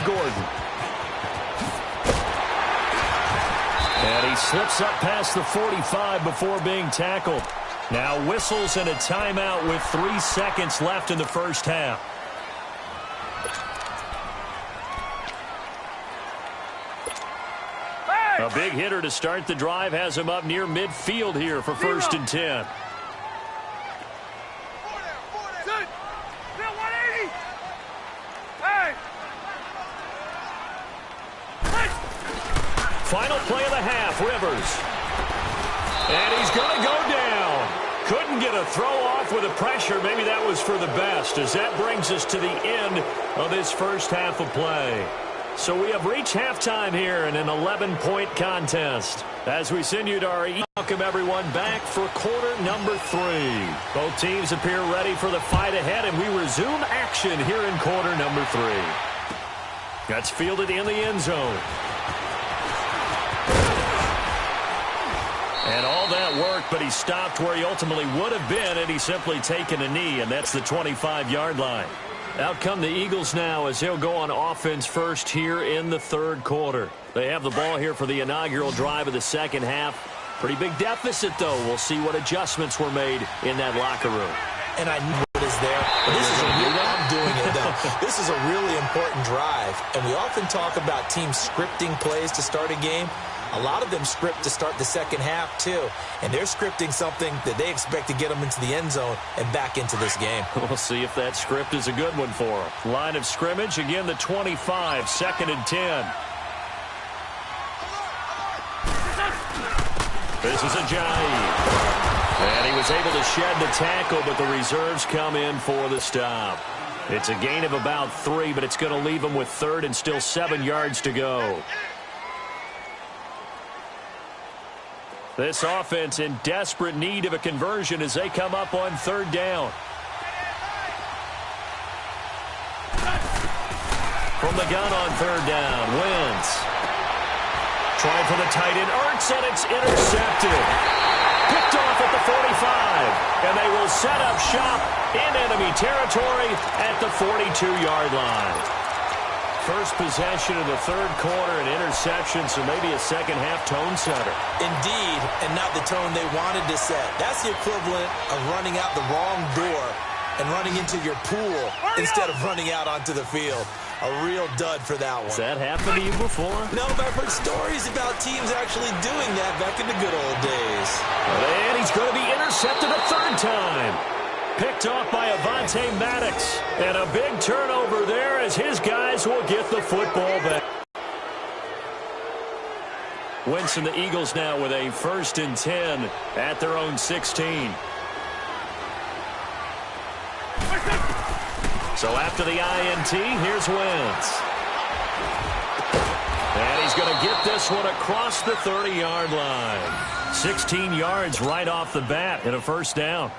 Gordon. And he slips up past the 45 before being tackled. Now whistles and a timeout with 3 seconds left in the first half. A big hitter to start the drive has him up near midfield here for 1st and 10. Final play of the half, Rivers. And he's going to go down. Couldn't get a throw off with the pressure. Maybe that was for the best, as that brings us to the end of this first half of play. So we have reached halftime here in an 11-point contest. As we send you to our welcome everyone back for quarter number 3. Both teams appear ready for the fight ahead, and we resume action here in quarter number 3. That's fielded in the end zone. And all that work, but he stopped where he ultimately would have been, and he's simply taken a knee, and that's the 25-yard line. Out come the Eagles now as they'll go on offense first here in the third quarter. They have the ball here for the inaugural drive of the second half. Pretty big deficit, though. We'll see what adjustments were made in that locker room. And I know it is there. But I'm doing it, though. This is a really important drive, and we often talk about teams scripting plays to start a game. A lot of them script to start the second half, too. And they're scripting something that they expect to get them into the end zone and back into this game. We'll see if that script is a good one for them. Line of scrimmage, again, the 25, 2nd and 10. This is Ajayi. And he was able to shed the tackle, but the reserves come in for the stop. It's a gain of about 3, but it's going to leave him with 3rd and still 7 yards to go. This offense in desperate need of a conversion as they come up on 3rd down. From the gun on 3rd down, Wentz. Trying for the tight end, Ertz, and it's intercepted. Picked off at the 45, and they will set up shop in enemy territory at the 42-yard line. First possession of the third quarter, an interception, so maybe a second-half tone setter. Indeed, and not the tone they wanted to set. That's the equivalent of running out the wrong door and running into your pool instead of running out onto the field. A real dud for that one. Has that happened to you before? No, but I've heard stories about teams actually doing that back in the good old days. And he's going to be intercepted a 3rd time. Picked off by Avonte Maddox. And a big turnover there as his guys will get the football back. Wentz and the Eagles now with a 1st and 10 at their own 16. So after the INT, here's Wentz. And he's going to get this one across the 30-yard line. 16 yards right off the bat and a 1st down.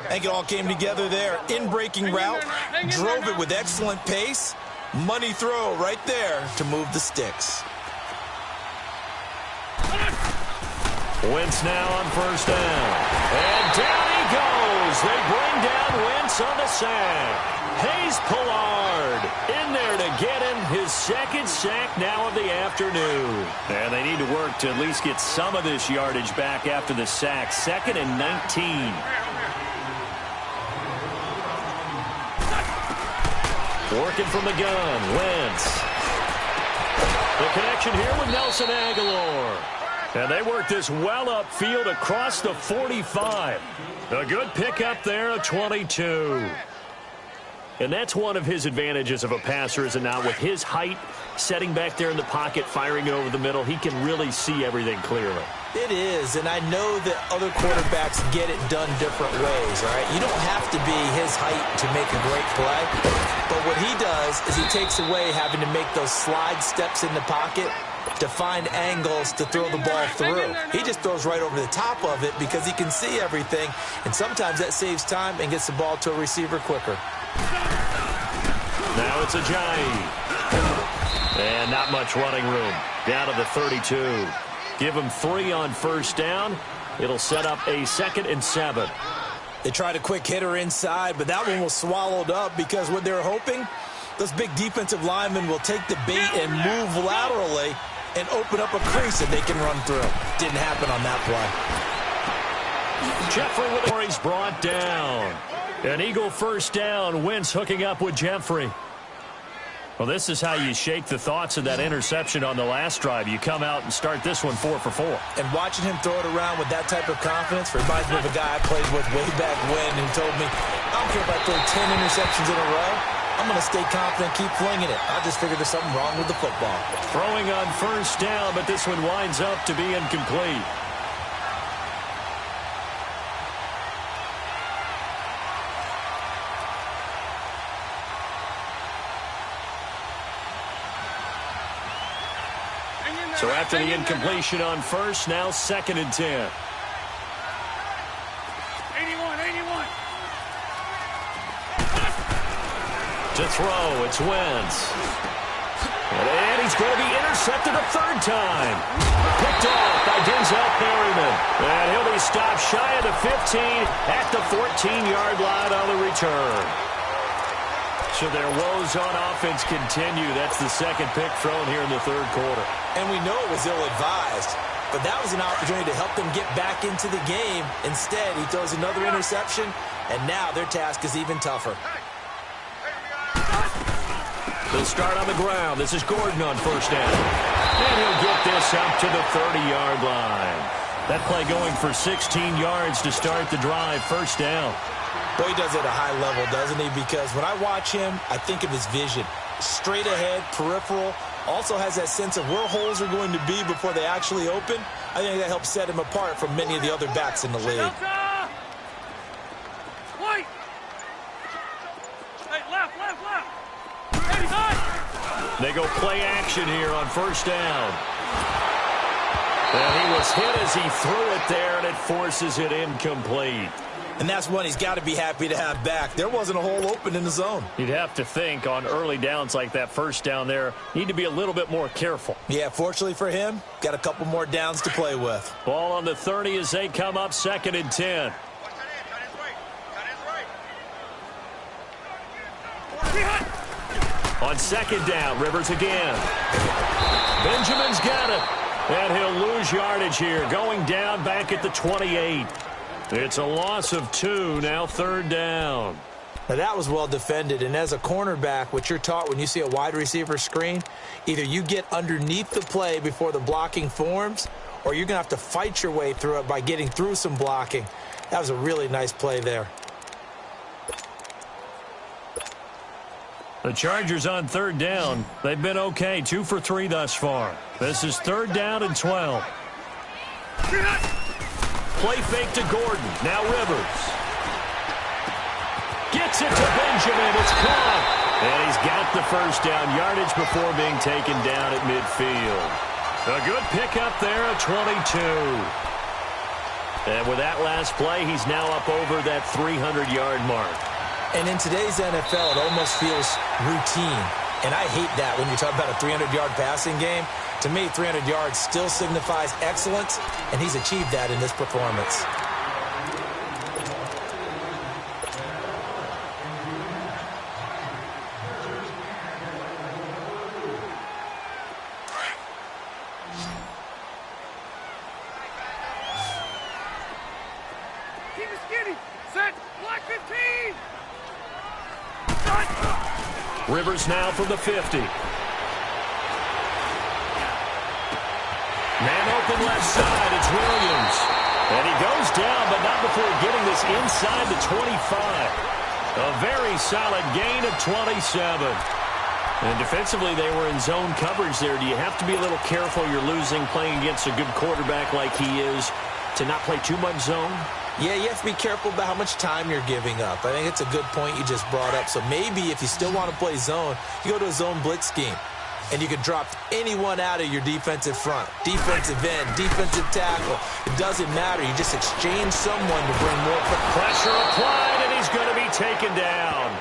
I think it all came together there. In-breaking route, drove it with excellent pace. Money throw right there to move the sticks. Wentz now on 1st down. And down he goes. They bring down Wentz on the sack. Hayes Pollard in there to get him his 2nd sack now of the afternoon. And they need to work to at least get some of this yardage back after the sack. 2nd and 19. Working from the gun, Wentz. The connection here with Nelson Aguilar. And they work this well upfield across the 45. A good pickup there of 22. And that's one of his advantages of a passer, is it not? With his height, setting back there in the pocket, firing it over the middle, he can really see everything clearly. It is, and I know that other quarterbacks get it done different ways, all right? You don't have to be his height to make a great play, but what he does is he takes away having to make those slide steps in the pocket to find angles to throw the ball through. He just throws right over the top of it because he can see everything, and sometimes that saves time and gets the ball to a receiver quicker. Now it's Ajayi. And not much running room. Down to the 32. Give him 3 on 1st down. It'll set up a 2nd and 7. They tried a quick hitter inside, but that one was swallowed up because what they were hoping Those big defensive linemen will take the bait and move laterally and open up a crease that they can run through. Didn't happen on that play. Jeffrey with the he's brought down. An Eagle first down. Wentz hooking up with Jeffrey. Well, this is how you shake the thoughts of that interception on the last drive. You come out and start this one 4 for 4. And watching him throw it around with that type of confidence reminds me of a guy I played with way back when who told me, I don't care if I throw 10 interceptions in a row. I'm going to stay confident, keep flinging it. I just figured there's something wrong with the football. Throwing on first down, but this one winds up to be incomplete. So after the incompletion on first, now 2nd and 10. 81. To throw, it's Wentz. And he's going to be intercepted a 3rd time. Picked off by Denzel Perryman. And he'll be stopped shy of the 15 at the 14-yard line on the return. So their woes on offense continue. That's the 2nd pick thrown here in the 3rd quarter. And we know it was ill-advised, but that was an opportunity to help them get back into the game. Instead, he throws another interception, and now their task is even tougher. They'll start on the ground. This is Gordon on first down. And he'll get this up to the 30-yard line. That play going for 16 yards to start the drive. First down. Boy, he does it at a high level, doesn't he? Because when I watch him, I think of his vision. Straight ahead, peripheral. Also has that sense of where holes are going to be before they actually open. I think that helps set him apart from many of the other backs in the league. They go play action here on first down. And he was hit as he threw it there, and it forces it incomplete. And that's one he's got to be happy to have back. There wasn't a hole open in the zone. You'd have to think on early downs like that first down there, need to be a little bit more careful. Yeah, fortunately for him, got a couple more downs to play with. Ball on the 30 as they come up 2nd and 10. On 2nd down, Rivers again. Benjamin's got it. And he'll lose yardage here, going down back at the 28. It's a loss of 2, now 3rd down. Now that was well defended, and as a cornerback, what you're taught when you see a wide receiver screen, either you get underneath the play before the blocking forms, or you're going to have to fight your way through it by getting through some blocking. That was a really nice play there. The Chargers on 3rd down. They've been okay, 2 for 3 thus far. This is 3rd down and 12. Play fake to Gordon. Now Rivers. Gets it to Benjamin. It's caught. And he's got the first down yardage before being taken down at midfield. A good pickup there at 22. And with that last play, he's now up over that 300-yard mark. And in today's NFL, it almost feels routine. And I hate that when you talk about a 300-yard passing game. To me, 300 yards still signifies excellence, and he's achieved that in this performance. Keep it skinny. Set. Block 15. Rivers now from the 50. Man open left side, it's Williams. And he goes down, but not before getting this inside the 25. A very solid gain of 27. And defensively, they were in zone coverage there. Do you have to be a little careful you're losing playing against a good quarterback like he is to not play too much zone? Yeah, you have to be careful about how much time you're giving up. I think it's a good point you just brought up. So maybe if you still want to play zone, you go to a zone blitz scheme. And you can drop anyone out of your defensive front. Defensive end, defensive tackle. It doesn't matter. You just exchange someone to bring more pressure applied, and he's going to be taken down.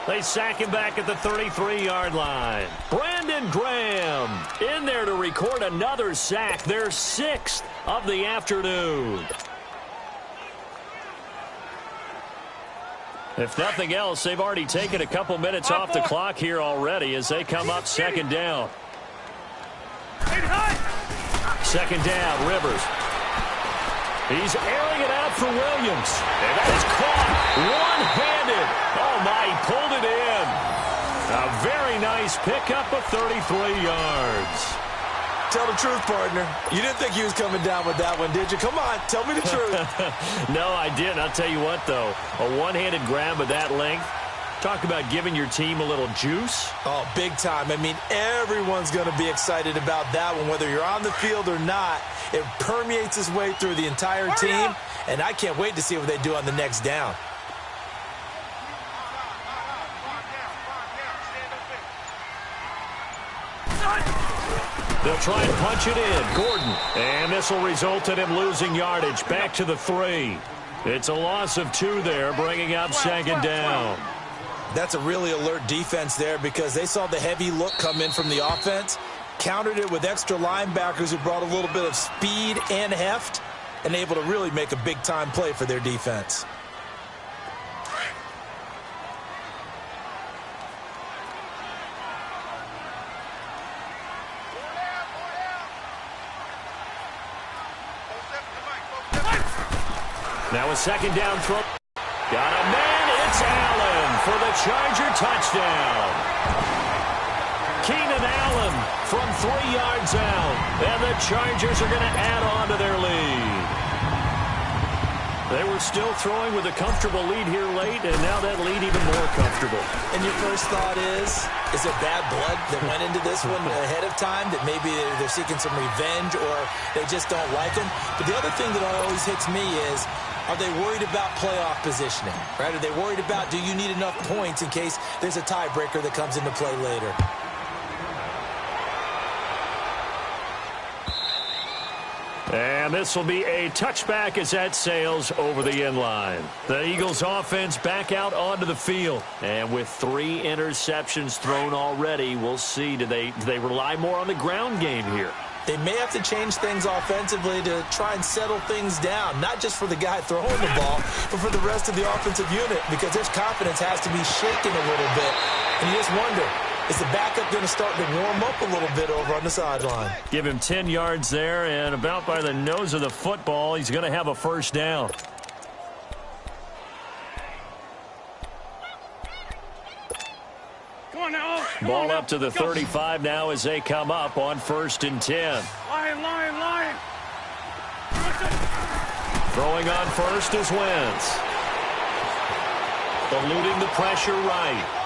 They sack him back at the 33-yard line. Brandon Graham in there to record another sack. Their 6th of the afternoon. If nothing else, they've already taken a couple minutes off the clock here already as they come up second down. Second down, Rivers. He's airing it out for Williams. And that is caught one-handed. Oh, my, he pulled it in. A very nice pickup of 33 yards. Tell the truth, partner. You didn't think he was coming down with that one, did you? Come on, tell me the truth. No, I didn't. I'll tell you what, though. A one-handed grab of that length. Talk about giving your team a little juice. Oh, big time. I mean, everyone's going to be excited about that one, whether you're on the field or not. It permeates its way through the entire team, and I can't wait to see what they do on the next down. They'll try and punch it in. Gordon. And this will result in him losing yardage. Back to the 3. It's a loss of 2 there, bringing up second down. That's a really alert defense there because they saw the heavy look come in from the offense, countered it with extra linebackers who brought a little bit of speed and heft, and able to really make a big-time play for their defense. Now a second down throw. Got a man. It's Allen for the Charger touchdown. Keenan Allen from 3 yards out. And the Chargers are going to add on to their lead. They were still throwing with a comfortable lead here late, and now that lead even more comfortable. And your first thought is it bad blood that went into this one ahead of time, that maybe they're seeking some revenge or they just don't like them? But the other thing that always hits me is, are they worried about playoff positioning? Right? Are they worried about, do you need enough points in case there's a tiebreaker that comes into play later? And this will be a touchback as that sails over the end line. The Eagles offense back out onto the field. And with 3 interceptions thrown already, we'll see, do they rely more on the ground game here? They may have to change things offensively to try and settle things down, not just for the guy throwing the ball, but for the rest of the offensive unit, because their confidence has to be shaken a little bit. And you just wonder, is the backup going to start to warm up a little bit over on the sideline? Give him 10 yards there, and about by the nose of the football, he's going to have a first down. Come on now. Ball up to the 35 now as they come up on 1st and 10. Lion. Throwing on first is Wentz. Eluding the pressure right.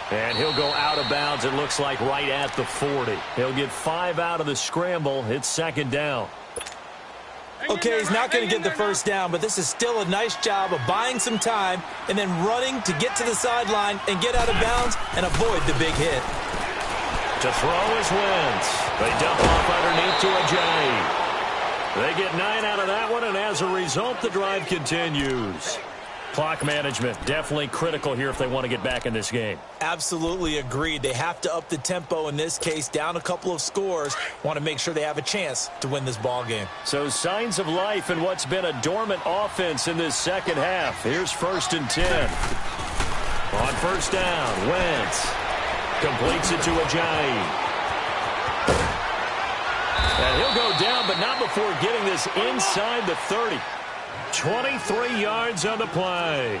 And he'll go out of bounds, it looks like, right at the 40. He'll get 5 out of the scramble. It's second down. Okay, he's not going to get the first down, but this is still a nice job of buying some time and then running to get to the sideline and get out of bounds and avoid the big hit. To throw is Wentz. They dump off underneath to Ajayi. They get 9 out of that one, and as a result, the drive continues. Clock management, definitely critical here if they want to get back in this game. Absolutely agreed. They have to up the tempo in this case, down a couple of scores. Want to make sure they have a chance to win this ball game. So signs of life in what's been a dormant offense in this second half. Here's 1st and 10. On first down, Wentz completes it to Ajayi. And he'll go down, but not before getting this inside the 30. 23 yards on the play.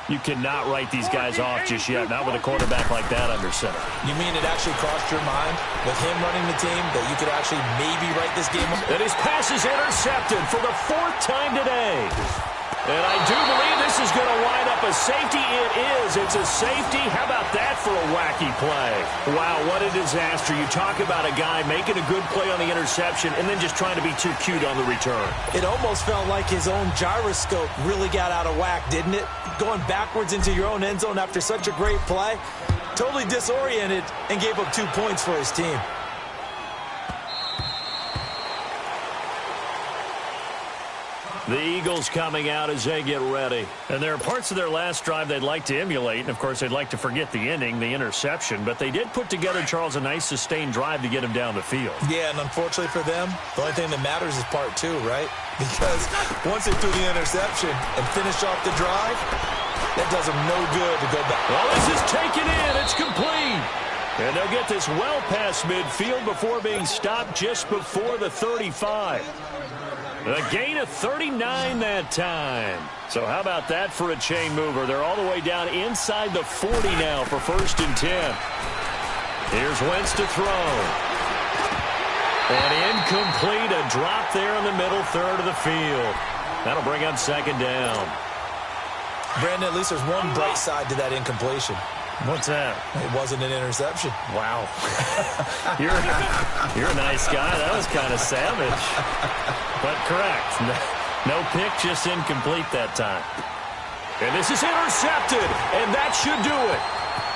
You cannot write these guys off just yet, not with a quarterback like that under center. You mean it actually crossed your mind with him running the team that you could actually maybe write this game up? And his pass is intercepted for the 4th time today. And I do believe this is going to wind up a safety. It is. It's a safety. How about that for a wacky play? Wow, what a disaster. You talk about a guy making a good play on the interception and then just trying to be too cute on the return. It almost felt like his own gyroscope really got out of whack, didn't it? Going backwards into your own end zone after such a great play. Totally disoriented and gave up 2 points for his team. The Eagles coming out as they get ready. And there are parts of their last drive they'd like to emulate. And, of course, they'd like to forget the inning, the interception. But they did put together, Charles, a nice sustained drive to get him down the field. Yeah, and unfortunately for them, the only thing that matters is part two, right? Because once they threw the interception and finished off the drive, that does them no good to go back. Well, this is taken in. It's complete. And they'll get this well past midfield before being stopped just before the 35. A gain of 39 that time. So how about that for a chain mover? They're all the way down inside the 40 now for 1st and 10. Here's Wentz to throw. And incomplete, a drop there in the middle third of the field. That'll bring up 2nd down. Brandon, at least there's one bright side to that incompletion. What's that? It wasn't an interception. Wow. You're a nice guy. That was kind of savage. But correct. No pick, just incomplete that time. And this is intercepted, and that should do it.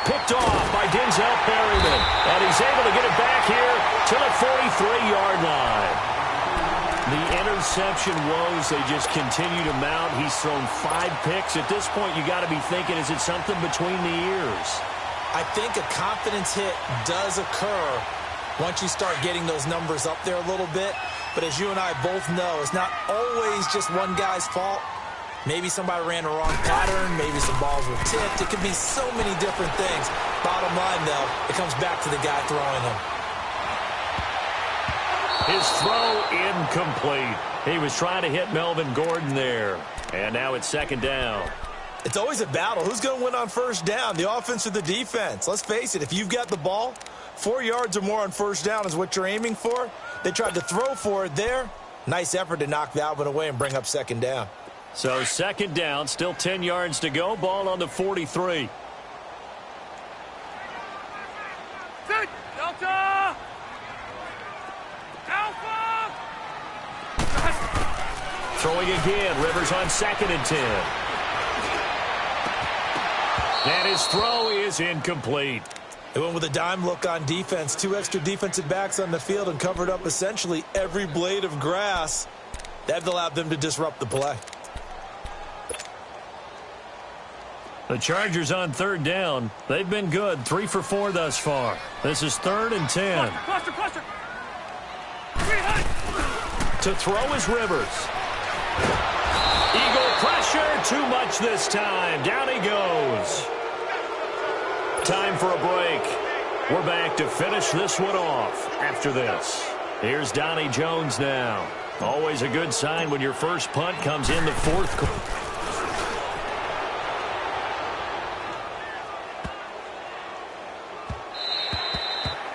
Picked off by Denzel Perryman. And he's able to get it back here to the 43-yard line. The interception woes, they just continue to mount. He's thrown 5 picks. At this point, you got to be thinking, is it something between the ears? I think a confidence hit does occur once you start getting those numbers up there a little bit. But as you and I both know, it's not always just one guy's fault. Maybe somebody ran the wrong pattern. Maybe some balls were tipped. It could be so many different things. Bottom line, though, it comes back to the guy throwing them. His throw incomplete. He was trying to hit Melvin Gordon there. And now it's 2nd down. It's always a battle. Who's going to win on 1st down, the offense or the defense? Let's face it, if you've got the ball, 4 yards or more on 1st down is what you're aiming for. They tried to throw for it there. Nice effort to knock that one away and bring up 2nd down. So 2nd down, still 10 yards to go. Ball on the 43. Set. Delta. Alpha. Throwing again. Rivers on 2nd and 10. And his throw is incomplete. They went with a dime look on defense. 2 extra defensive backs on the field and covered up essentially every blade of grass. That allowed them to disrupt the play. The Chargers on 3rd down. They've been good. 3 for 4 thus far. This is 3rd and 10. Cluster. To throw is Rivers. Eagle pressure. Too much this time. Down he goes. Time for a break. We're back to finish this one off after this. Here's Donnie Jones now. Always a good sign when your first punt comes in the 4th quarter.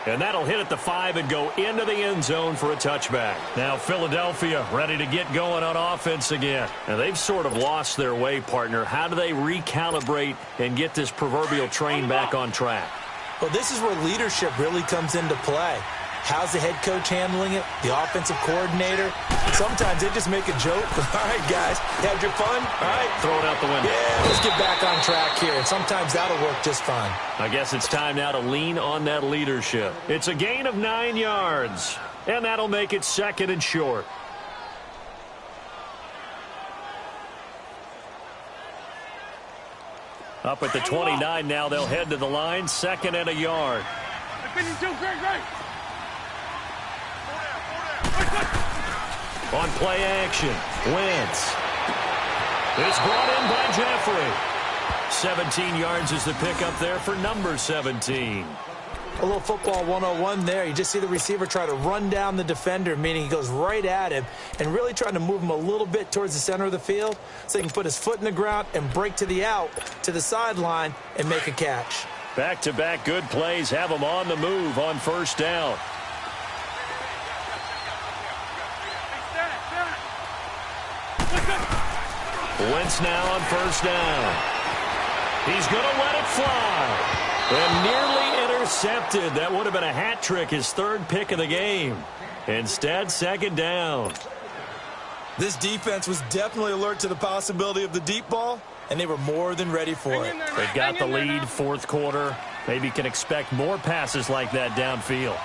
And that'll hit at the 5 and go into the end zone for a touchback. Now Philadelphia ready to get going on offense again. And they've sort of lost their way, partner. How do they recalibrate and get this proverbial train back on track? Well, this is where leadership really comes into play. How's the head coach handling it? The offensive coordinator? Sometimes they just make a joke. All right, guys, had your fun? All right. Throw it out the window. Yeah, let's get back on track here. And sometimes that'll work just fine. I guess it's time now to lean on that leadership. It's a gain of 9 yards. And that'll make it 2nd and short. Up at the 29 now, they'll head to the line. 2nd and a yard. Great. On play action, Wentz. It's brought in by Jeffrey. 17 yards is the pickup there for number 17. A little football 101 there. You just see the receiver try to run down the defender, meaning he goes right at him and really trying to move him a little bit towards the center of the field so he can put his foot in the ground and break to the out, to the sideline, and make a catch. Back-to-back good plays have him on the move on 1st down. Wentz now on 1st down. He's going to let it fly. And nearly intercepted. That would have been a hat trick, his 3rd pick of the game. Instead, 2nd down. This defense was definitely alert to the possibility of the deep ball, and they were more than ready for it. They've got the lead, 4th quarter. Maybe can expect more passes like that downfield.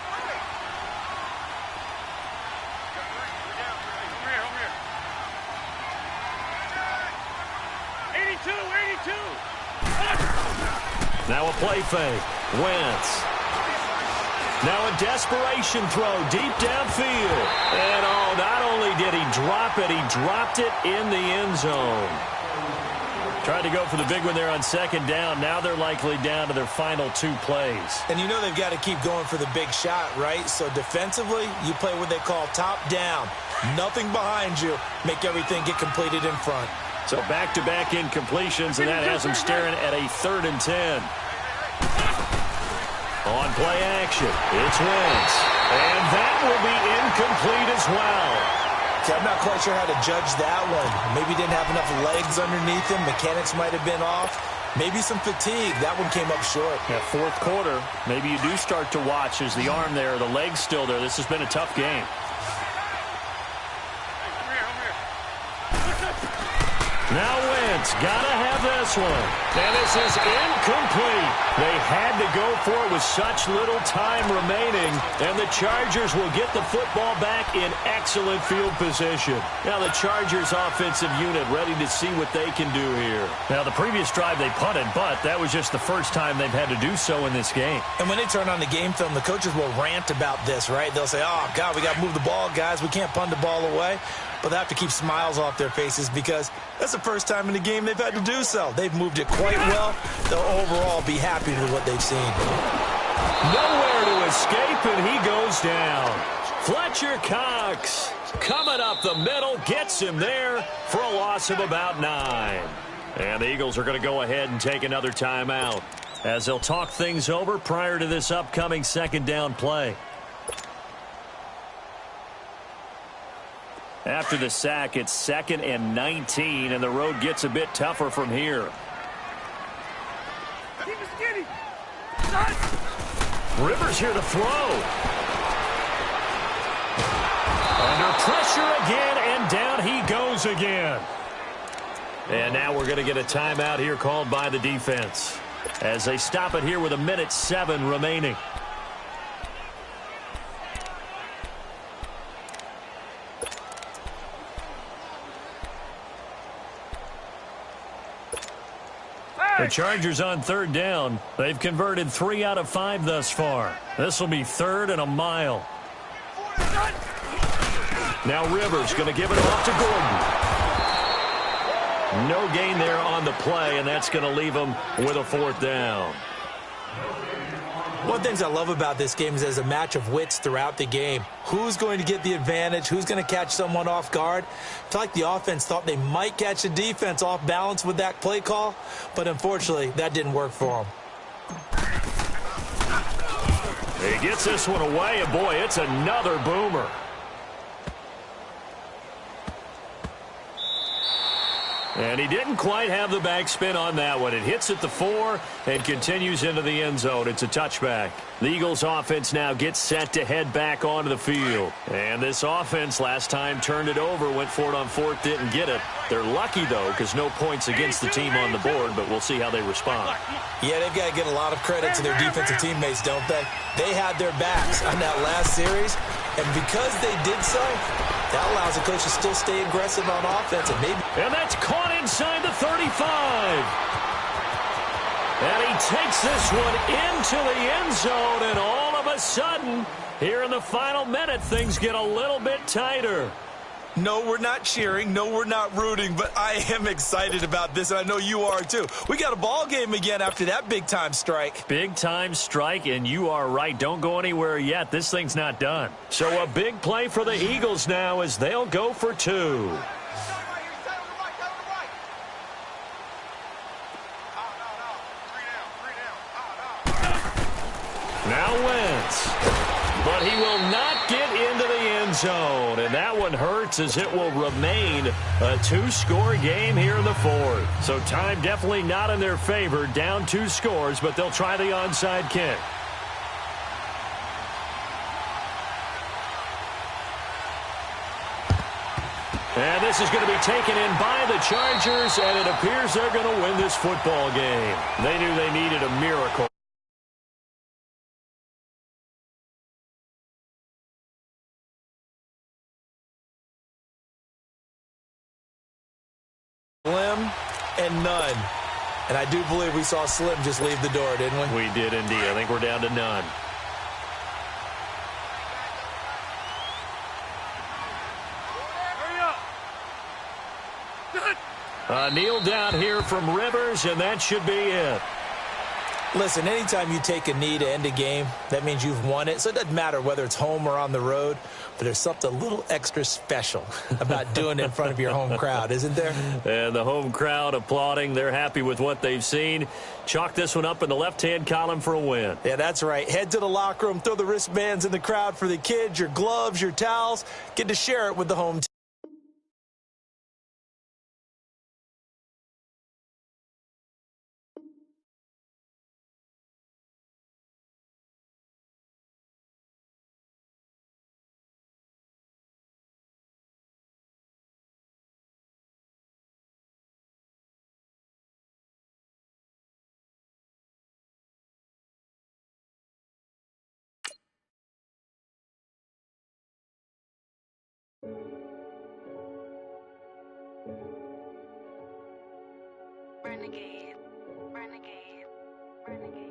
Now a play fake. Wentz. Now a desperation throw deep downfield. And not only did he drop it, he dropped it in the end zone. Tried to go for the big one there on second down. Now they're likely down to their final 2 plays. And you know they've got to keep going for the big shot, right? So defensively, you play what they call top down. Nothing behind you. Make everything get completed in front. So back-to-back incompletions, and that has them staring at a 3rd and 10. On play action, it's Wentz. And that will be incomplete as well. Okay, I'm not quite sure how to judge that one. Maybe didn't have enough legs underneath him. Mechanics might have been off. Maybe some fatigue. That one came up short. Yeah, 4th quarter, maybe you do start to watch as the arm there, the leg's still there. This has been a tough game. Now Wentz, gotta have this one. And this is incomplete. They had to go for it with such little time remaining. And the Chargers will get the football back in excellent field position. Now the Chargers offensive unit ready to see what they can do here. Now the previous drive they punted, but that was just the first time they've had to do so in this game. And when they turn on the game film, the coaches will rant about this, right? They'll say, oh, God, we got to move the ball, guys. We can't punt the ball away. But they have to keep smiles off their faces because that's the first time in the game they've had to do so. They've moved it quite well. They'll overall be happy with what they've seen. Nowhere to escape, and he goes down. Fletcher Cox coming up the middle, gets him there for a loss of about 9. And the Eagles are going to go ahead and take another timeout as they'll talk things over prior to this upcoming 2nd down play. After the sack, it's 2nd and 19, and the road gets a bit tougher from here. Rivers here to throw. Under pressure again, and down he goes again. And now we're going to get a timeout here called by the defense as they stop it here with 1:07 remaining. The Chargers on 3rd down. They've converted 3 out of 5 thus far. This will be 3rd and a mile. Now Rivers going to give it off to Gordon. No gain there on the play, and that's going to leave them with a 4th down. One of the things I love about this game is there's a match of wits throughout the game. Who's going to get the advantage? Who's going to catch someone off guard? I feel like the offense thought they might catch the defense off balance with that play call, but unfortunately, that didn't work for them. He gets this one away, and boy, it's another boomer. And he didn't quite have the backspin on that one. It hits at the 4 and continues into the end zone. It's a touchback. The Eagles offense now gets set to head back onto the field. And this offense last time turned it over, went for it on 4th, didn't get it. They're lucky, though, because no points against the team on the board, but we'll see how they respond. Yeah, they've got to get a lot of credit to their defensive teammates, don't they? They had their backs on that last series, and because they did so, that allows the coach to still stay aggressive on offense. And that's caught inside the 35. And he takes this one into the end zone, and all of a sudden, here in the final minute, things get a little bit tighter. No, we're not cheering. No, we're not rooting, but I am excited about this, and I know you are too. We got a ball game again after that big-time strike. Big-time strike, and you are right. Don't go anywhere yet. This thing's not done. So a big play for the Eagles now as they'll go for 2. Now Wentz. But he will not get into the end zone. And that one hurts as it will remain a 2-score game here in the 4th. So time definitely not in their favor. Down 2 scores, but they'll try the onside kick. And this is going to be taken in by the Chargers, and it appears they're going to win this football game. They knew they needed a miracle. Slim and none. And I do believe we saw Slim just leave the door, didn't we? We did indeed. I think we're down to none. Hurry up. Kneel down here from Rivers, and that should be it. Listen, anytime you take a knee to end a game, that means you've won it. So it doesn't matter whether it's home or on the road, but there's something a little extra special about doing it in front of your home crowd, isn't there? And the home crowd applauding. They're happy with what they've seen. Chalk this one up in the left-hand column for a win. Yeah, that's right. Head to the locker room, throw the wristbands in the crowd for the kids, your gloves, your towels. Get to share it with the home team. Renegade, renegade, renegade.